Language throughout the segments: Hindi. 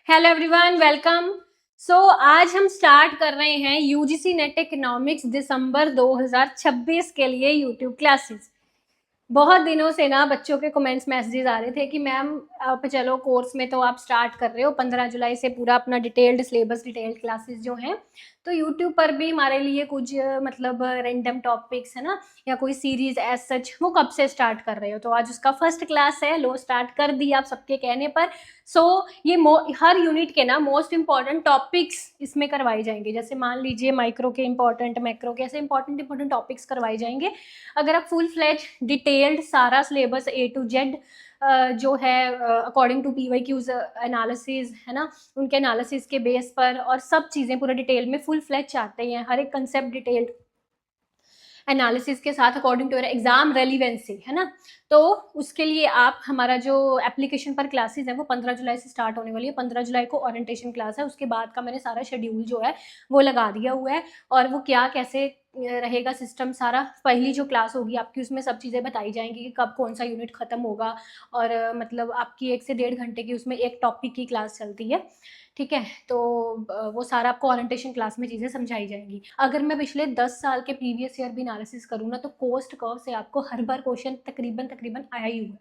Hello everyone, welcome. आज हम स्टार्ट कर रहे हैं यूजीसी नेट इकोनॉमिक्स दिसंबर 2026 के लिए यूट्यूब क्लासेस। बहुत दिनों से ना बच्चों के कमेंट्स मैसेजेस आ रहे थे कि मैम आप चलो कोर्स में तो आप स्टार्ट कर रहे हो 15 जुलाई से पूरा अपना डिटेल्ड सिलेबस डिटेल्ड क्लासेस जो हैं, तो यूट्यूब पर भी हमारे लिए कुछ मतलब रैंडम टॉपिक्स है ना, या कोई सीरीज एज सच वो कब से स्टार्ट कर रहे हो। तो आज उसका फर्स्ट क्लास है, लो स्टार्ट कर दी आप सबके कहने पर। ये हर यूनिट के ना मोस्ट इंपॉर्टेंट टॉपिक्स इसमें करवाए जाएंगे। जैसे मान लीजिए माइक्रो के इंपॉर्टेंट, मैक्रो के, ऐसे इंपॉर्टेंट टॉपिक्स करवाए जाएंगे। अगर आप फुल फ्लेज डिटेल्ड सारा सिलेबस ए टू जेड जो है अकॉर्डिंग टू PYQs एनालिसिस है ना, उनके एनालिसिस के बेस पर और सब चीज़ें पूरा डिटेल में फुल फ्लेज चाहते हैं, हर एक कंसेप्ट डिटेल्ड एनालिसिस के साथ अकॉर्डिंग टू एग्जाम रेलिवेंसी है ना, तो उसके लिए आप हमारा जो एप्लीकेशन पर क्लासेस है वो 15 जुलाई से स्टार्ट होने वाली है। 15 जुलाई को ओरिएंटेशन क्लास है, उसके बाद का मैंने सारा शेड्यूल जो है वो लगा दिया हुआ है। और वो क्या कैसे रहेगा सिस्टम सारा, पहली जो क्लास होगी आपकी उसमें सब चीज़ें बताई जाएंगी कि कब कौन सा यूनिट खत्म होगा। और मतलब आपकी 1 से 1.5 घंटे की उसमें एक टॉपिक की क्लास चलती है, ठीक है। तो वो सारा आपको ओरिएंटेशन क्लास में चीज़ें समझाई जाएंगी। अगर मैं पिछले 10 साल के प्रीवियस ईयर भी एनालिसिस करूँ ना, तो कोस्ट कर्व से आपको हर बार क्वेश्चन तकरीबन आया ही हुआ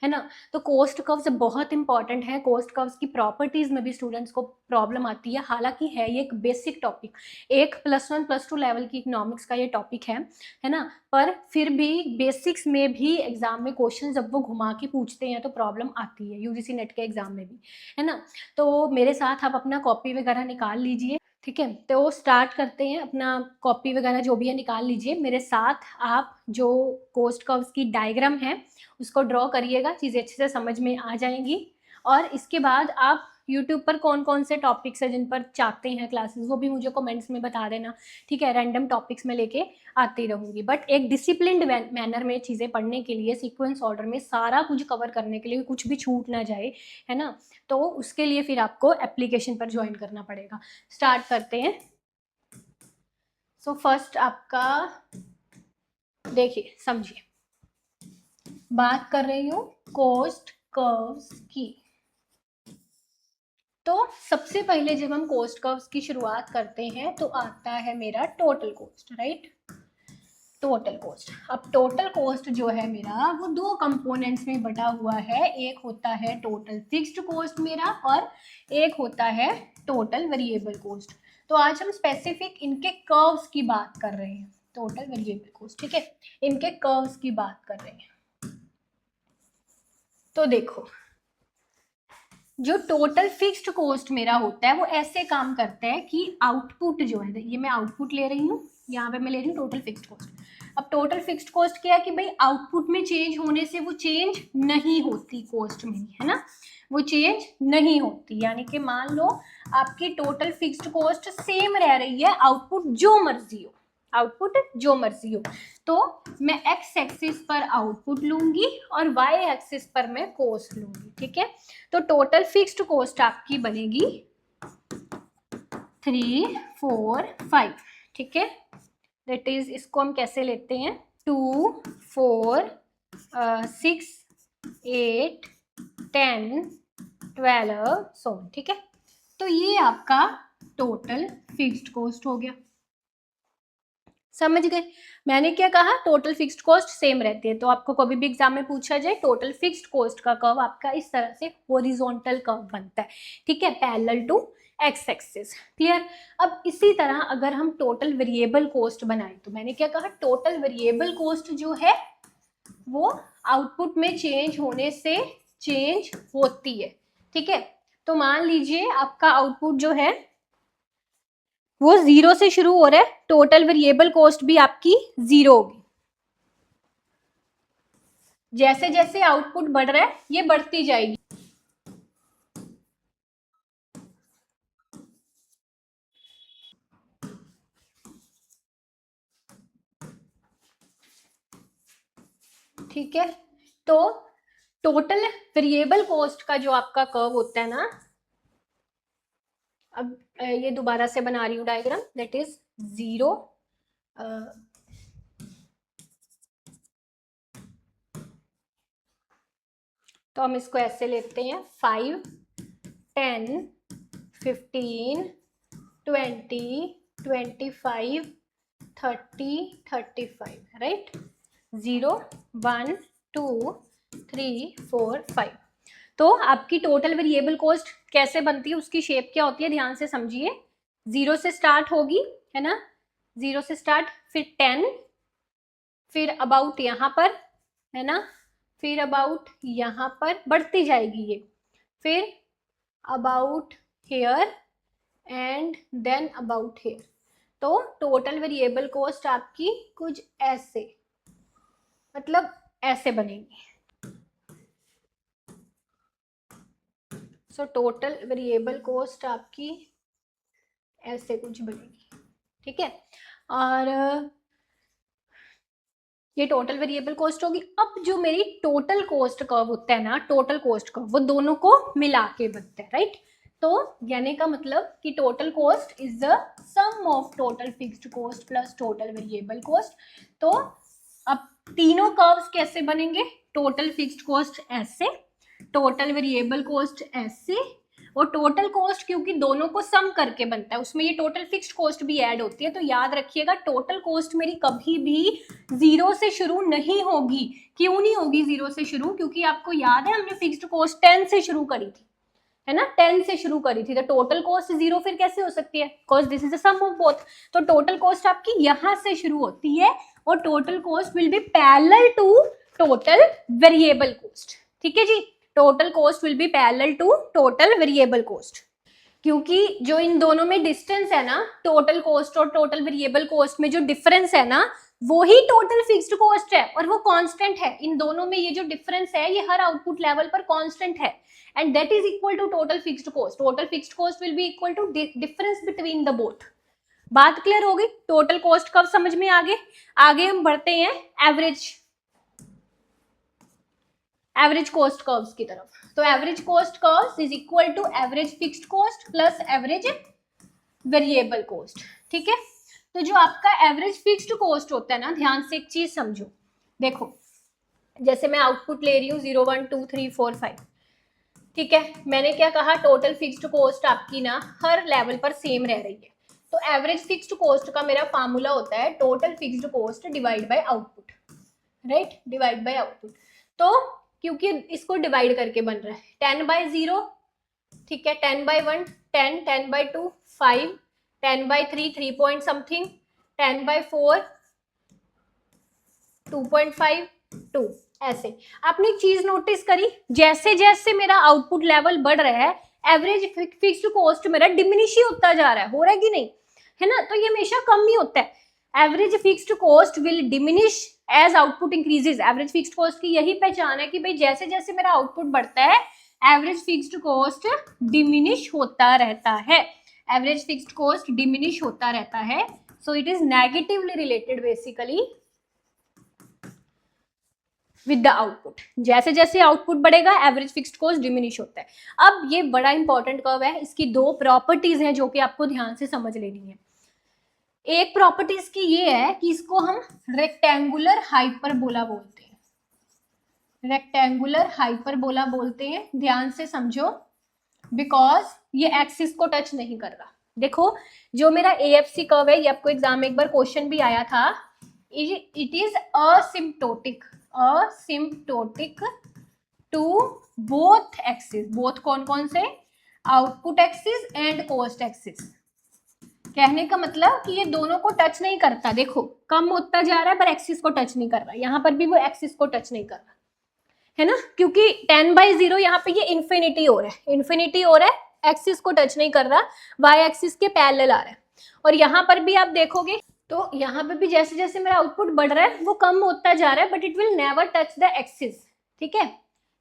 है ना। तो कोस्ट कर्व्स बहुत इंपॉर्टेंट है। कोस्ट कर्व्स की प्रॉपर्टीज में भी स्टूडेंट्स को प्रॉब्लम आती है, हालांकि है ये एक बेसिक टॉपिक, एक +1 +2 लेवल की इकोनॉमिक्स का ये टॉपिक है ना। पर फिर भी बेसिक्स में भी एग्जाम में क्वेश्चन जब वो घुमा के पूछते हैं तो प्रॉब्लम आती है, यूजीसी नेट के एग्जाम में भी, है ना। तो मेरे साथ आप अपना कॉपी वगैरह निकाल लीजिए, ठीक है। तो स्टार्ट करते हैं, अपना कॉपी वगैरह जो भी है निकाल लीजिए। मेरे साथ आप जो कोस्ट कर्व्स की डायग्राम है उसको ड्रॉ करिएगा, चीज़ें अच्छे से समझ में आ जाएंगी। और इसके बाद आप यूट्यूब पर कौन कौन से टॉपिक्स है जिन पर चाहते हैं क्लासेस वो भी मुझे कमेंट्स में बता देना, ठीक है। रैंडम टॉपिक्स में लेके आती रहूँगी, बट एक डिसिप्लिन्ड मैनर में चीज़ें पढ़ने के लिए, सीक्वेंस ऑर्डर में सारा कुछ कवर करने के लिए, कुछ भी छूट ना जाए, है ना। तो उसके लिए फिर आपको एप्लीकेशन पर ज्वाइन करना पड़ेगा। स्टार्ट करते हैं। फर्स्ट आपका देखिए, समझिए, बात कर रही हूँ कोस्ट कर्व्स की। तो सबसे पहले जब हम कोस्ट कर्व्स की शुरुआत करते हैं तो आता है मेरा total cost, right. Total cost, अब टोटल कोस्ट जो है मेरा वो 2 कंपोनेंट्स में बटा हुआ है। एक होता है टोटल फिक्स्ड कोस्ट मेरा, और एक होता है टोटल वेरिएबल कोस्ट। तो आज हम स्पेसिफिक इनके कर्व्स की बात कर रहे हैं, टोटल वेरिएबल कोस्ट, ठीक है, इनके कर्व्स की बात कर रहे हैं। तो देखो, जो टोटल फिक्स्ड कॉस्ट मेरा होता है वो ऐसे काम करता है कि आउटपुट जो है, ये मैं आउटपुट ले रही हूँ, यहाँ पे मैं ले रही हूँ टोटल फिक्स्ड कॉस्ट। अब टोटल फिक्स्ड कॉस्ट क्या है कि भाई आउटपुट में चेंज होने से वो चेंज नहीं होती कॉस्ट में, है ना, वो चेंज नहीं होती। यानी कि मान लो आपकी टोटल फिक्स्ड कॉस्ट सेम रह रही है, आउटपुट जो मर्जी हो, आउटपुट जो मर्जी हो। तो मैं एक्स एक्सिस पर आउटपुट लूंगी और वाई एक्सिस पर मैं कॉस्ट लूंगी, ठीक है। तो टोटल फिक्स्ड कॉस्ट आपकी बनेगी 3, 4, 5, ठीक है। दैट इज, इसको हम कैसे लेते हैं, 2, 4, 6, 8, 10, 12 सो, ठीक है। तो ये आपका टोटल फिक्स्ड कॉस्ट हो गया। समझ गए मैंने क्या कहा, टोटल फिक्स्ड कॉस्ट सेम रहती है। तो आपको कभी भी एग्जाम में पूछा जाए, टोटल फिक्स्ड कॉस्ट का कर्व आपका इस तरह से हॉरिजॉन्टल कर्व बनता है, ठीक है, parallel to X axis. Clear. अब इसी तरह अगर हम टोटल वेरिएबल कॉस्ट बनाएं, तो मैंने क्या कहा, टोटल वेरिएबल कॉस्ट जो है वो आउटपुट में चेंज होने से चेंज होती है, ठीक है। तो मान लीजिए आपका आउटपुट जो है वो 0 से शुरू हो रहा है, टोटल वेरिएबल कॉस्ट भी आपकी 0 होगी। जैसे जैसे आउटपुट बढ़ रहा है ये बढ़ती जाएगी। ठीक है। तो टोटल वेरिएबल कॉस्ट का जो आपका कर्व होता है ना, अब ये दोबारा से बना रही हूं डायग्राम, दैट इज 0, तो हम इसको ऐसे लेते हैं 5, 10, 15, 20, 25, 30, 35, राइट। 0, 1, 2, 3, 4, 5। तो आपकी टोटल वेरिएबल कॉस्ट कैसे बनती है, उसकी शेप क्या होती है, ध्यान से समझिए। 0 से स्टार्ट होगी, है ना, 0 से स्टार्ट, फिर 10, फिर अबाउट यहाँ पर, है ना, फिर अबाउट यहाँ पर बढ़ती जाएगी ये, फिर about here and then about here. तो टोटल वेरिएबल कॉस्ट आपकी कुछ ऐसे, मतलब ऐसे बनेगी। सो टोटल वेरिएबल कॉस्ट आपकी ऐसे कुछ बनेगी, ठीक है। और ये टोटल वेरिएबल कॉस्ट होगी। अब जो मेरी टोटल कॉस्ट कर्व होता है ना, टोटल कॉस्ट कर्व, वो दोनों को मिला के बनता है, राइट। तो यानी का मतलब कि total cost is the sum of total fixed cost plus total variable cost. तो अब तीनों कर्व्स कैसे बनेंगे, टोटल फिक्स्ड कॉस्ट ऐसे, टोटल वेरिएबल कॉस्ट ऐसे, और टोटल कॉस्ट क्योंकि दोनों को सम करके बनता है, उसमें ये टोटल फिक्स्ड कॉस्ट भी ऐड होती है। तो याद रखिएगा टोटल कॉस्ट मेरी कभी भी 0 से शुरू नहीं होगी। क्यों नहीं होगी 0 से शुरू, क्योंकि आपको याद है हमने फिक्स्ड कॉस्ट 10 से शुरू करी थी, है ना, 10 से शुरू करी थी। तो टोटल कॉस्ट 0 फिर कैसे हो सकती है, because this is the sum of both. तो टोटल कॉस्ट आपकी यहां से शुरू होती है और total cost will be parallel to total variable cost, ठीक है जी। Total cost will be parallel to total variable cost, क्योंकि जो इन दोनों में डिस्टेंस है ना, टोटल कॉस्ट और टोटल वेरिएबल कॉस्ट में जो डिफरेंस है ना, वो ही टोटल फिक्स्ड कॉस्ट है और वो कांस्टेंट है। इन दोनों में ये जो डिफरेंस है ये हर आउटपुट लेवल पर कांस्टेंट है, and that is equal to total fixed cost. Total fixed cost will be equal to difference between the both. बात क्लियर हो गई, टोटल कॉस्ट कब समझ में आगे हम बढ़ते हैं एवरेज कॉस्ट कर्व्स की तरफ। तो average cost curves is equal to average fixed cost plus average variable cost, ठीक है। तो जो आपका एवरेज फिक्स्ड कॉस्ट होता है ना, ध्यान से एक चीज समझो, देखो जैसे मैं आउटपुट ले रही हूँ 0, 1, 2, 3, 4, 5, ठीक है। मैंने क्या कहा, टोटल फिक्स्ड कॉस्ट आपकी ना हर लेवल पर सेम रह रही है। तो एवरेज फिक्स्ड कॉस्ट का मेरा फार्मूला होता है total fixed cost divide by output, right, divide by output. तो क्योंकि इसको डिवाइड करके बन रहा है 10/0, ठीक है, 10/1 10, 10/2 5, 10/3 3 पॉइंट समथिंग, 10/4 2.5 2। ऐसे आपने एक चीज नोटिस करी, जैसे जैसे मेरा आउटपुट लेवल बढ़ रहा है एवरेज फिक्स्ड कॉस्ट मेरा डिमिनिश ही होता जा रहा है, हो रहा है कि नहीं, है ना। तो ये हमेशा कम ही होता है। Average fixed cost will diminish as output increases. Average fixed cost की यही पहचान है कि भाई जैसे जैसे मेरा आउटपुट बढ़ता है एवरेज फिक्स्ड कॉस्ट डिमिनिश होता रहता है, एवरेज फिक्स्ड कॉस्ट डिमिनिश होता रहता है। So it is negatively related basically with the output. जैसे जैसे आउटपुट बढ़ेगा एवरेज फिक्स्ड कॉस्ट डिमिनिश होता है। अब ये बड़ा इंपॉर्टेंट कर्व है, इसकी दो प्रॉपर्टीज हैं जो कि आपको ध्यान से समझ लेनी है। एक प्रॉपर्टी इसकी ये है कि इसको हम रेक्टेंगुलर हाइपरबोला बोलते हैं, रेक्टेंगुलर हाइपरबोला बोलते हैं, ध्यान से समझो, बिकॉज ये एक्सिस को टच नहीं कर रहा। देखो जो मेरा AFC कर्व है, ये आपको एग्जाम में एक बार क्वेश्चन भी आया था, it is asymptotic to both axis. Both कौन कौन से, output axis and cost axis. कहने का मतलब कि ये दोनों को टच नहीं करता, देखो कम होता जा रहा है पर एक्सिस को टच नहीं कर रहा, यहाँ पर भी वो एक्सिस को टच नहीं कर रहा, है ना, क्योंकि 10/0 यहाँ पे ये इन्फिनिटी हो रहा है, इन्फिनिटी हो रहा है, एक्सिस को टच नहीं कर रहा, वाई एक्सिस के पैरेलल आ रहा है। और यहाँ पर भी आप देखोगे तो यहाँ पे भी जैसे जैसे मेरा आउटपुट बढ़ रहा है वो कम होता जा रहा है, but it will never touch the axis, ठीक है,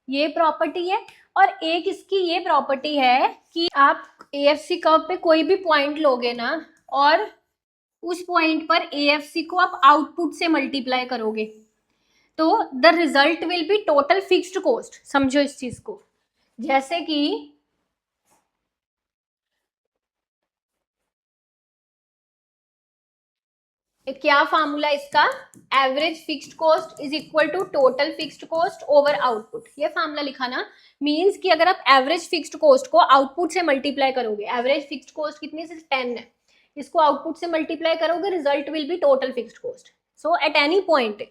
ये प्रॉपर्टी है। और एक इसकी ये प्रॉपर्टी है कि आप AFC कर्व पे कोई भी पॉइंट लोगे ना और उस पॉइंट पर AFC को आप आउटपुट से मल्टीप्लाई करोगे तो the result will be total fixed cost. समझो इस चीज को, जैसे कि क्या फार्मूला इसका, average fixed cost is equal to total fixed cost over output. ये फार्मूला लिखा ना, मींस कि अगर आप एवरेज फिक्स्ड कॉस्ट को आउटपुट से मल्टीप्लाई करोगे, एवरेज फिक्स्ड कॉस्ट कितनी से 10 है, इसको आउटपुट से मल्टीप्लाई करोगे, result will be total fixed cost. So at any point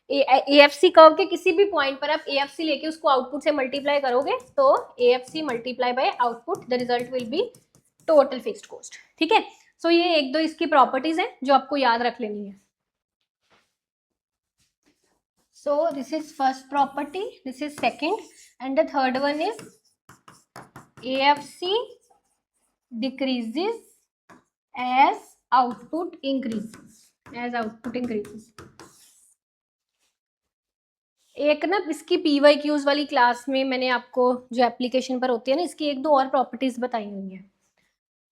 AFC curve के किसी भी पॉइंट पर आप AFC लेके उसको आउटपुट से मल्टीप्लाई करोगे तो AFC multiply by output, the result will be total fixed cost. ठीक है, सो ये एक दो इसकी प्रॉपर्टीज हैं जो आपको याद रख लेनी है। So this is first property, this is second, and the third one is AFC decreases as output increases, as output increases। एक ना इसकी PYQs वाली क्लास में मैंने आपको जो एप्लीकेशन पर होती है ना, इसकी एक दो और प्रॉपर्टीज बताई हुई है,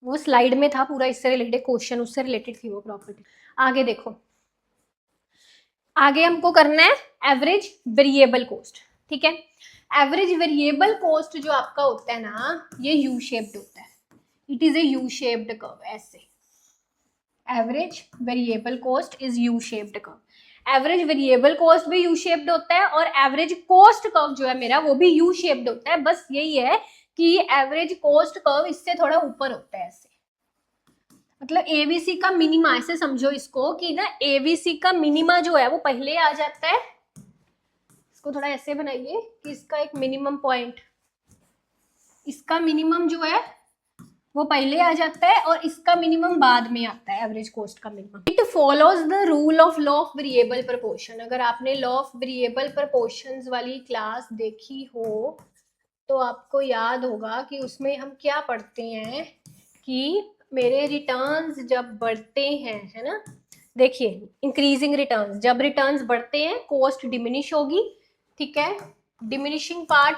वो स्लाइड में था पूरा, इससे रिलेटेड क्वेश्चन, उससे रिलेटेड थी वो प्रॉपर्टी। आगे देखो, आगे हमको करना है एवरेज वेरिएबल कॉस्ट। ठीक है, एवरेज वेरिएबल कॉस्ट जो आपका होता है ना, ये यू शेप्ड होता है, it is a U shaped curve, ऐसे average variable cost is U shaped curve. Average variable cost भी यू शेप्ड होता है और एवरेज कॉस्ट कर्व जो है मेरा वो भी यू शेप्ड होता है, बस यही है कि एवरेज कॉस्ट कर्व इससे थोड़ा ऊपर होता है, ऐसे मतलब एवीसी का मिनिमा, ऐसे समझो इसको कि ना एवीसी का मिनिमा जो है वो पहले आ जाता है, इसको थोड़ा ऐसे बनाइए कि इसका एक मिनिमम पॉइंट, इसका मिनिमम जो है वो पहले आ जाता है और इसका मिनिमम बाद में आता है, एवरेज कॉस्ट का minimum. It follows the rule of law of variable proportion. अगर आपने लॉ ऑफ वेरिएबल प्रोपोर्शंस वाली क्लास देखी हो तो आपको याद होगा कि उसमें हम क्या पढ़ते हैं कि मेरे रिटर्न्स जब बढ़ते हैं, है ना, देखिए इंक्रीजिंग रिटर्न्स, जब रिटर्न्स बढ़ते हैं कॉस्ट डिमिनिश होगी। ठीक है, डिमिनिशिंग पार्ट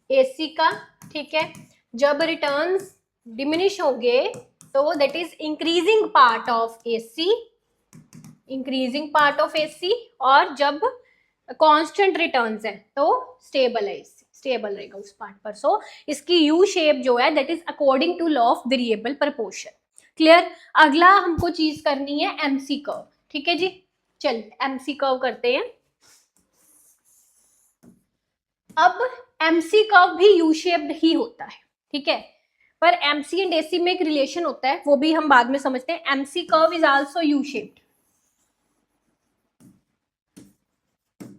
AC का। ठीक है, जब रिटर्न्स डिमिनिश होंगे तो that is increasing part of AC, increasing part of AC, और जब कांस्टेंट रिटर्न्स है तो स्टेबल है, स्टेबल रहेगा उस पार्ट पर। सो इसकी यू शेप जो है that is according to law of variable proportion. Clear. अगला हमको चीज करनी है MC कर्व। ठीक है जी, चल MC कर्व करते हैं। अब MC कर्व भी यू शेप्ड ही होता है, ठीक है, पर MC एंड AC में एक रिलेशन होता है, वो भी हम बाद में समझते हैं। MC curve is also U shaped,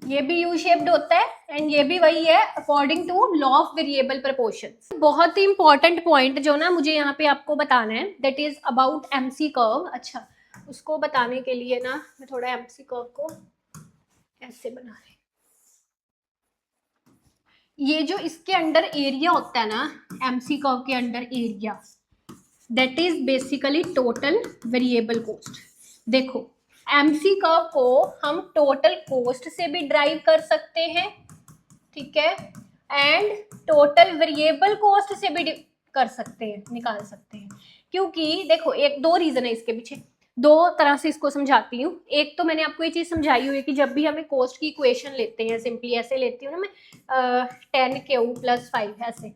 ये भी यू शेप्ड होता है एंड ये भी वही है according to law of variable proportions. बहुत ही इंपॉर्टेंट पॉइंट जो ना मुझे यहाँ पे आपको बताना है that is about MC curve. अच्छा, उसको बताने के लिए ना मैं थोड़ा MC कर्व को ऐसे बना रही, ये जो इसके अंडर एरिया होता है ना MC कर्व के under area, that is basically total variable cost. देखो MC कर्व को हम टोटल कॉस्ट से भी ड्राइव कर सकते हैं, ठीक है, एंड टोटल वेरिएबल कॉस्ट से भी कर सकते हैं, निकाल सकते हैं। क्योंकि देखो एक दो रीजन है इसके पीछे, दो तरह से इसको समझाती हूँ। एक तो मैंने आपको ये चीज समझाई हुई है कि जब भी हमें कॉस्ट की इक्वेशन लेते हैं, सिंपली ऐसे लेती हूँ ना मैं 10Q + 5, ऐसे,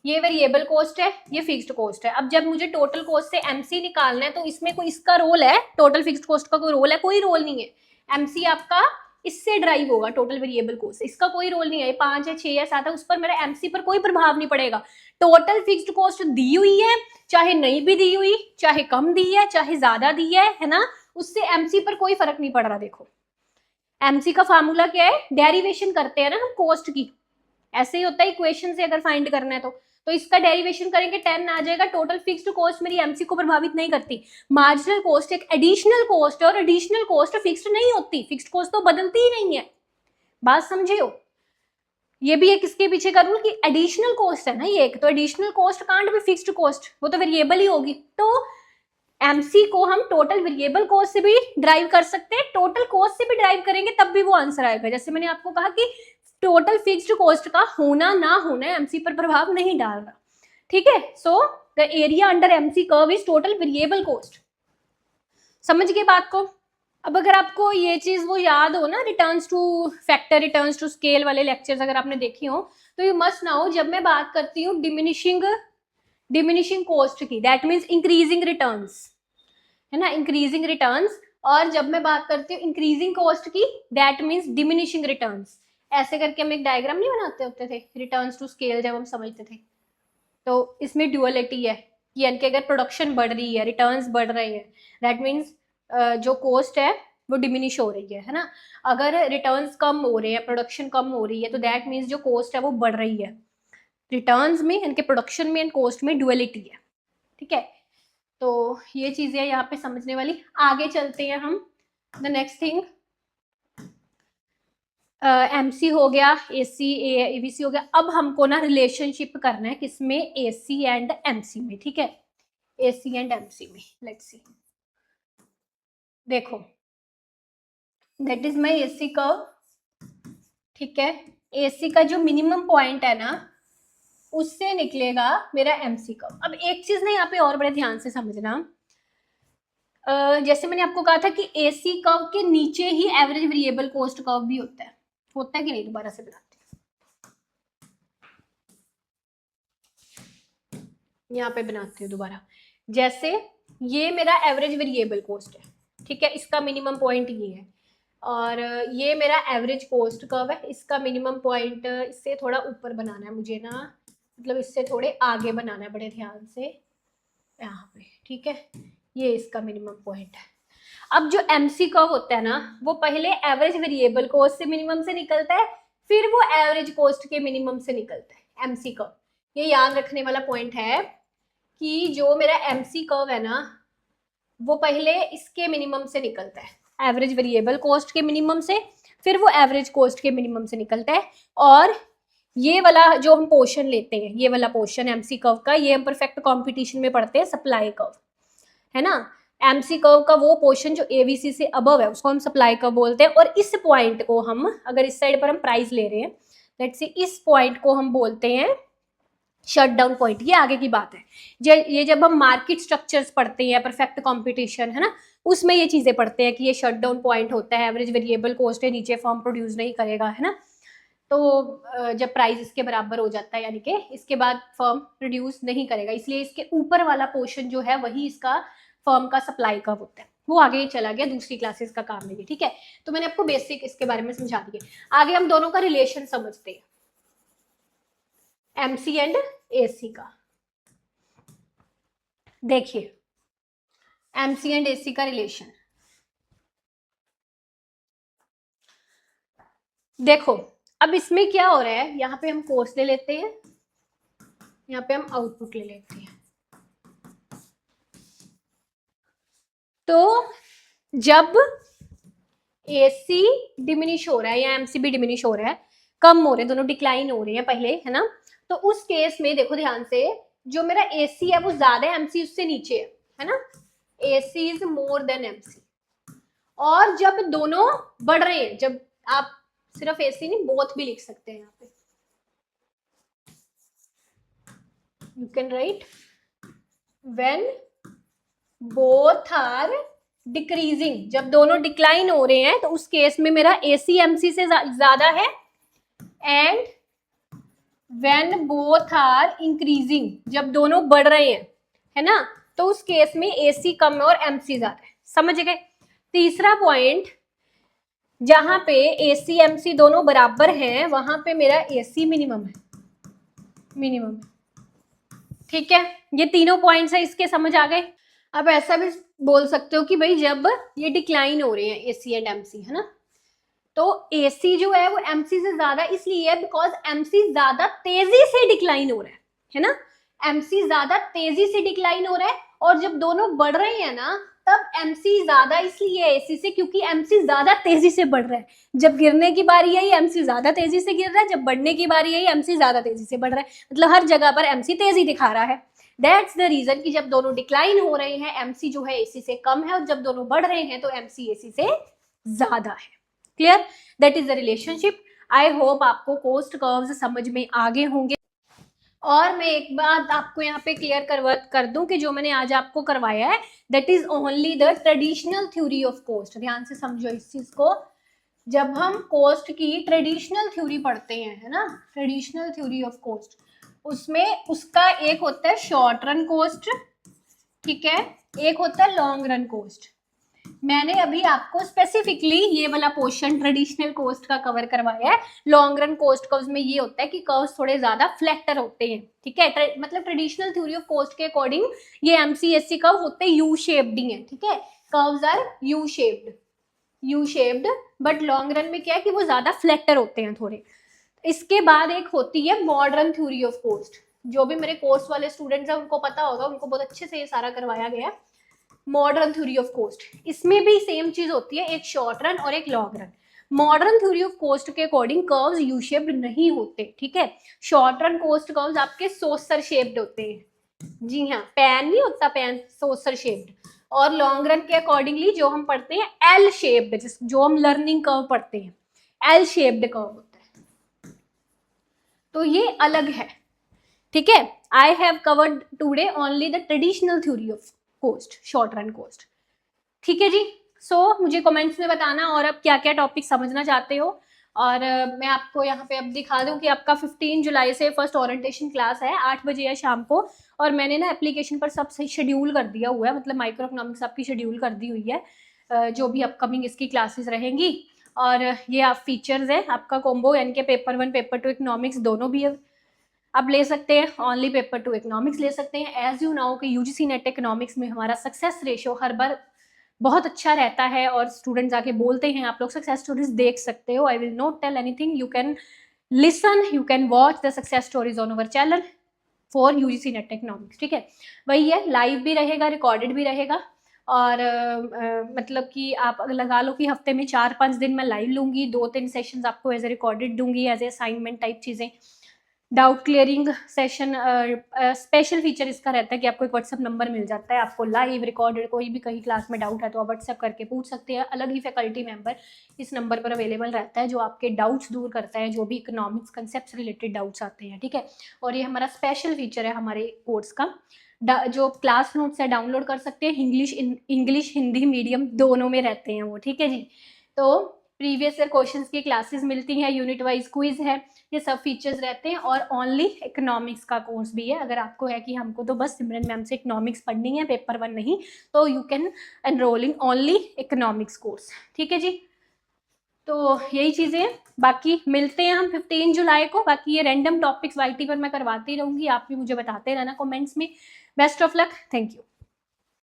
ये वेरिएबल कॉस्ट है, ये फिक्स्ड कॉस्ट है। अब जब मुझे टोटल कॉस्ट से MC निकालना है तो इसमें कोई इसका रोल है, टोटल फिक्स्ड कॉस्ट का कोई रोल है? कोई रोल नहीं है। MC आपका इससे ड्राइव होगा, टोटल वेरिएबल कॉस्ट, इसका कोई रोल नहीं है। 5 है, 6 या 7 है, उस पर मेरा MC पर कोई प्रभाव नहीं पड़ेगा। टोटल फिक्स्ड कॉस्ट दी हुई है, चाहे नहीं भी दी हुई, चाहे कम दी है, चाहे ज्यादा दी है ना, उससे MC पर कोई फर्क नहीं पड़ रहा। देखो MC का फार्मूला क्या है, डेरिवेशन करते हैं ना हम कॉस्ट की, ऐसे ही होता है इक्वेशन से अगर फाइंड करना है तो इसका डेरिवेशन करेंगे 10 आ जाएगा। टोटल फिक्स्ड कॉस्ट मेरी MC को प्रभावित नहीं करती। मार्जिनल कॉस्ट एक एडिशनल कॉस्ट है और एडिशनल कॉस्ट फिक्स्ड नहीं होती, फिक्स्ड कॉस्ट तो बदलती ही नहीं है, बात समझे हो। ये भी एक इसके पीछे का रूल कि एडिशनल कॉस्ट है ना, ये एक तो एडिशनल कॉस्ट कांट भी फिक्स्ड कॉस्ट, वो तो वेरिएबल ही होगी। तो MC को हम टोटल वेरिएबल कॉस्ट से भी ड्राइव कर सकते हैं, टोटल कॉस्ट से भी ड्राइव करेंगे तब भी वो आंसर आएगा। जैसे मैंने आपको कहा कि टोटल फिक्स्ड कॉस्ट का होना ना होना MC पर प्रभाव नहीं डाल रहा, ठीक है। So the area under MC curve is total variable cost. समझ गए बात को। अब अगर आपको ये चीज वो याद हो ना, returns to factor, returns to scale वाले लेक्चर्स अगर आपने देखी हो तो यू मस्ट नाउ, जब मैं बात करती हूँ डिमिनिशिंग कॉस्ट की, दैट मीन्स इंक्रीजिंग रिटर्न्स, है ना, इंक्रीजिंग रिटर्न्स, और जब मैं बात करती हूँ इंक्रीजिंग कॉस्ट की, दैट मीन्स डिमिनिशिंग रिटर्न्स। ऐसे करके हम एक डायग्राम नहीं बनाते होते थे रिटर्न्स टू स्केल जब हम समझते थे, तो इसमें ड्यूअलिटी है कि यानी कि अगर प्रोडक्शन बढ़ रही है, रिटर्न्स बढ़ रहे हैं, दैट मीन्स जो कॉस्ट है वो डिमिनिश हो रही है ना। अगर रिटर्न्स कम हो रहे हैं, प्रोडक्शन कम हो रही है, तो दैट मीन्स जो कॉस्ट है वो बढ़ रही है। रिटर्न्स में, इनके प्रोडक्शन में एंड कॉस्ट में ड्यूअलिटी है, ठीक है। तो ये चीजें यहाँ पे समझने वाली। आगे चलते हैं हम, द नेक्स्ट थिंग, एमसी हो गया, एसी एवीसी हो गया। अब हमको ना रिलेशनशिप करना है किसमें, एसी एंड एमसी में, ठीक है। एसी एंड एमसी में लेट्स सी, देखो that is my AC curve, ठीक है। एसी का जो मिनिमम पॉइंट है ना, उससे निकलेगा मेरा एमसी कर्व। अब एक चीज ना यहाँ पे और बड़े ध्यान से समझना, जैसे मैंने आपको कहा था कि एसी कर्व के नीचे ही एवरेज वेरिएबल कॉस्ट कर्व भी होता है कि नहीं, दोबारा से बनाते हैं, यहाँ पे बनाते हैं दोबारा। जैसे ये मेरा एवरेज वेरिएबल कॉस्ट है, ठीक है, इसका मिनिमम पॉइंट ये है, और ये मेरा एवरेज कॉस्ट कर्व है, इसका मिनिमम पॉइंट इससे थोड़ा ऊपर बनाना है मुझे ना, मतलब इससे थोड़े आगे बनाना है बड़े ध्यान से यहाँ पे, ठीक है। ये इसका मिनिमम पॉइंट है। अब जो एमसी कर्व होता है ना, वो पहले एवरेज वेरिएबल कॉस्ट से मिनिमम से निकलता है, फिर वो एवरेज कॉस्ट के मिनिमम से निकलता है एमसी कर्व। ये याद रखने वाला पॉइंट है कि जो मेरा एमसी कर्व है ना, वो पहले इसके मिनिमम से निकलता है, एवरेज वेरिएबल कॉस्ट के मिनिमम से, फिर वो एवरेज कॉस्ट के मिनिमम से निकलता है। और ये वाला जो हम पोर्शन लेते हैं, ये वाला पोर्शन एमसी कर्व का, ये हम परफेक्ट कॉम्पिटिशन में पढ़ते हैं सप्लाई कर्व, है ना। एमसी कर्व का वो पोर्शन जो एवीसी से अबव है उसको हम सप्लाई कर्व बोलते हैं। और इस पॉइंट को हम, अगर इस साइड पर हम प्राइस ले रहे हैं, लेट्स सी, इस पॉइंट को हम बोलते हैं शट डाउन पॉइंट। ये आगे की बात है, ये जब हम मार्केट स्ट्रक्चर्स पढ़ते हैं, परफेक्ट कंपटीशन, है ना, उसमें ये चीजें पढ़ते हैं कि ये शट डाउन पॉइंट होता है, एवरेज वेरिएबल कॉस्ट है, नीचे फर्म प्रोड्यूस नहीं करेगा, है ना। तो जब प्राइस इसके बराबर हो जाता है, यानी कि इसके बाद फर्म प्रोड्यूस नहीं करेगा, इसलिए इसके ऊपर वाला पोर्शन जो है वही इसका फर्म का सप्लाई कर्व होता है। वो आगे चला गया, दूसरी क्लासेस का काम नहीं है, ठीक है। तो मैंने आपको बेसिक इसके बारे में समझा दिया। आगे हम दोनों का रिलेशन समझते हैं, एमसी एंड एसी का। देखिए एमसी एंड एसी का रिलेशन, देखो अब इसमें क्या हो रहा है, यहाँ पे हम कॉस्ट ले लेते हैं, यहाँ पे हम आउटपुट ले लेते हैं। तो जब एसी डिमिनिश हो रहा है या एमसी भी डिमिनिश हो रहा है, कम हो रहे हैं, दोनों डिक्लाइन हो रहे हैं पहले, है ना, तो उस केस में देखो ध्यान से, जो मेरा एसी है वो ज्यादा है, एमसी उससे नीचे है ना, AC is more than MC. और जब दोनों बढ़ रहे हैं, जब आप सिर्फ एसी नहीं बोथ भी लिख सकते हैं, यहाँ पे you can write when both are decreasing, जब दोनों डिक्लाइन हो रहे हैं तो उस केस में मेरा एसी एमसी से ज्यादा है। And when both are increasing, जब दोनों बढ़ रहे हैं, है ना, तो उस केस में एसी कम है और एमसी ज्यादा है। समझ गए। तीसरा पॉइंट, जहां पे एसी एमसी दोनों बराबर हैं, वहां पे मेरा एसी मिनिमम है, मिनिमम, ठीक है। ये तीनों पॉइंट्स है, इसके समझ आ गए। अब ऐसा भी बोल सकते हो कि भाई जब ये डिक्लाइन हो रहे हैं एसी एंड एमसी, है ना, तो एसी जो है वो एमसी से ज्यादा इसलिए है बिकॉज एमसी ज्यादा तेजी से डिक्लाइन हो रहा है ना, एमसी ज्यादा तेजी से डिक्लाइन हो रहा है। और जब दोनों बढ़ रहे हैं ना, तब एमसी ज्यादा इसलिए है एसी से क्योंकि एमसी ज्यादा तेजी से बढ़ रहा है। जब गिरने की बारी आई एमसी ज्यादा तेजी से गिर रहा है, जब बढ़ने की बारी आई एमसी ज्यादा तेजी से बढ़ रहा है, मतलब हर जगह पर एमसी तेजी दिखा रहा है। दैट्स द रीजन कि जब दोनों डिक्लाइन हो रहे हैं, एमसी जो है एसी से कम है, और जब दोनों बढ़ रहे हैं तो एमसी एसी से ज्यादा है। Clear, that is the relationship. I hope आपको कॉस्ट कर्व्स समझ में आगे होंगे। और मैं एक बात आपको यहाँ पे क्लियर कर दूं कि जो मैंने आज आपको करवाया है that is only the traditional theory of cost. ध्यान से समझो इस चीज को। जब हम कॉस्ट की ट्रेडिशनल थ्योरी पढ़ते हैं, है ना, ट्रेडिशनल थ्योरी ऑफ कॉस्ट, उसमें उसका एक होता है शॉर्ट रन कॉस्ट, ठीक है, एक होता है लॉन्ग रन कॉस्ट। मैंने अभी आपको स्पेसिफिकली ये वाला पोर्शन ट्रेडिशनल कोस्ट का कवर करवाया है। लॉन्ग रन कोस्ट कर्व्स में ये होता है कि कर्व्स थोड़े ज्यादा फ्लैटर होते हैं, ठीक है। मतलब ट्रेडिशनल थ्योरी ऑफ कोस्ट के अकॉर्डिंग ये एमसीएससी कर्व होते हैं यू शेप्ड ही है, ठीक है। Curves are U shaped, but long run में क्या है कि वो ज्यादा फ्लैटर होते हैं थोड़े। इसके बाद एक होती है मॉडर्न थ्योरी ऑफ कोस्ट। जो भी मेरे कोर्स वाले स्टूडेंट्स हैं उनको पता होगा, उनको बहुत अच्छे से ये सारा करवाया गया है। मॉडर्न थ्योरी ऑफ कोस्ट, इसमें भी सेम चीज होती है, एक शॉर्ट रन और एक long run. Modern theory of cost के अकॉर्डिंग कर्व्स यू शेप्ड नहीं होते, ठीक है। शॉर्ट रन कोस्ट कर्व्स आपके सोसर शेप्ड होते हैं, जी हाँ, पैन नहीं होता, पैन सोसर शेप्ड। और लॉन्ग रन के अकॉर्डिंगली जो हम पढ़ते हैं एल शेप्ड, जो हम लर्निंग कर्व पढ़ते हैं एल शेप्ड कर्व होता है, तो ये अलग है, ठीक है। I have covered today only the traditional theory of cost, short run cost, ठीक है जी। सो मुझे कमेंट्स में बताना और आप क्या क्या टॉपिक समझना चाहते हो। और मैं आपको यहाँ पे अब दिखा दूँ कि आपका 15 जुलाई से फर्स्ट ओरिएंटेशन क्लास है, 8 बजे है शाम को। और मैंने ना एप्लीकेशन पर सब सही शेड्यूल कर दिया हुआ है, मतलब माइक्रो इकोनॉमिक्स आपकी शेड्यूल कर दी हुई है, जो भी अपकमिंग इसकी क्लासेस रहेंगी। और ये आप फीचर्स है आपका कॉम्बो, यानी कि पेपर 1 पेपर 2 इकोनॉमिक्स दोनों भी आप ले सकते हैं, ओनली पेपर 2 इकोनॉमिक्स ले सकते हैं। एज यू नाउ कि यूजीसी नेट इकोनॉमिक्स में हमारा सक्सेस रेशियो हर बार बहुत अच्छा रहता है और स्टूडेंट्स आके बोलते हैं, आप लोग सक्सेस स्टोरीज देख सकते हो। I will not tell anything, you can listen, you can watch the success stories on our channel for UGC NET economics, ठीक है। वही है, लाइव भी रहेगा, रिकॉर्डेड भी रहेगा। और मतलब कि आप लगा लो कि हफ्ते में 4-5 दिन मैं लाइव लूंगी, 2-3 सेशंस आपको एज ए रिकॉर्डेड दूंगी, एज ए असाइनमेंट टाइप चीज़ें। Doubt clearing session, special feature इसका रहता है कि आपको एक व्हाट्सएप नंबर मिल जाता है, आपको लाइव रिकॉर्डेड कोई भी कहीं क्लास में डाउट है तो आप व्हाट्सएप करके पूछ सकते हैं। अलग ही फैकल्टी मेंबर इस नंबर पर अवेलेबल रहता है जो आपके डाउट्स दूर करता है, जो भी इकोनॉमिक्स कंसेप्ट रिलेटेड डाउट्स आते हैं, ठीक है। और ये हमारा स्पेशल फीचर है हमारे कोर्स का। जो क्लास नोट्स है डाउनलोड कर सकते हैं, इंग्लिश हिंदी मीडियम दोनों में रहते हैं वो, ठीक है जी। तो प्रीवियस ईयर क्वेश्चंस की क्लासेस मिलती हैं, यूनिट वाइज क्विज है, ये सब फीचर्स रहते हैं। और ओनली इकोनॉमिक्स का कोर्स भी है। अगर आपको है कि हमको तो बस सिमरन मैम से इकोनॉमिक्स पढ़नी है, पेपर 1 नहीं, तो you can enrol in only economics course, ठीक है जी। तो यही चीज़ें हैं, बाकी मिलते हैं हम 15 जुलाई को। बाकी ये रैंडम टॉपिक्स वाईटी पर मैं करवाती रहूँगी, आप भी मुझे बताते रहना कमेंट्स में। Best of luck, thank you.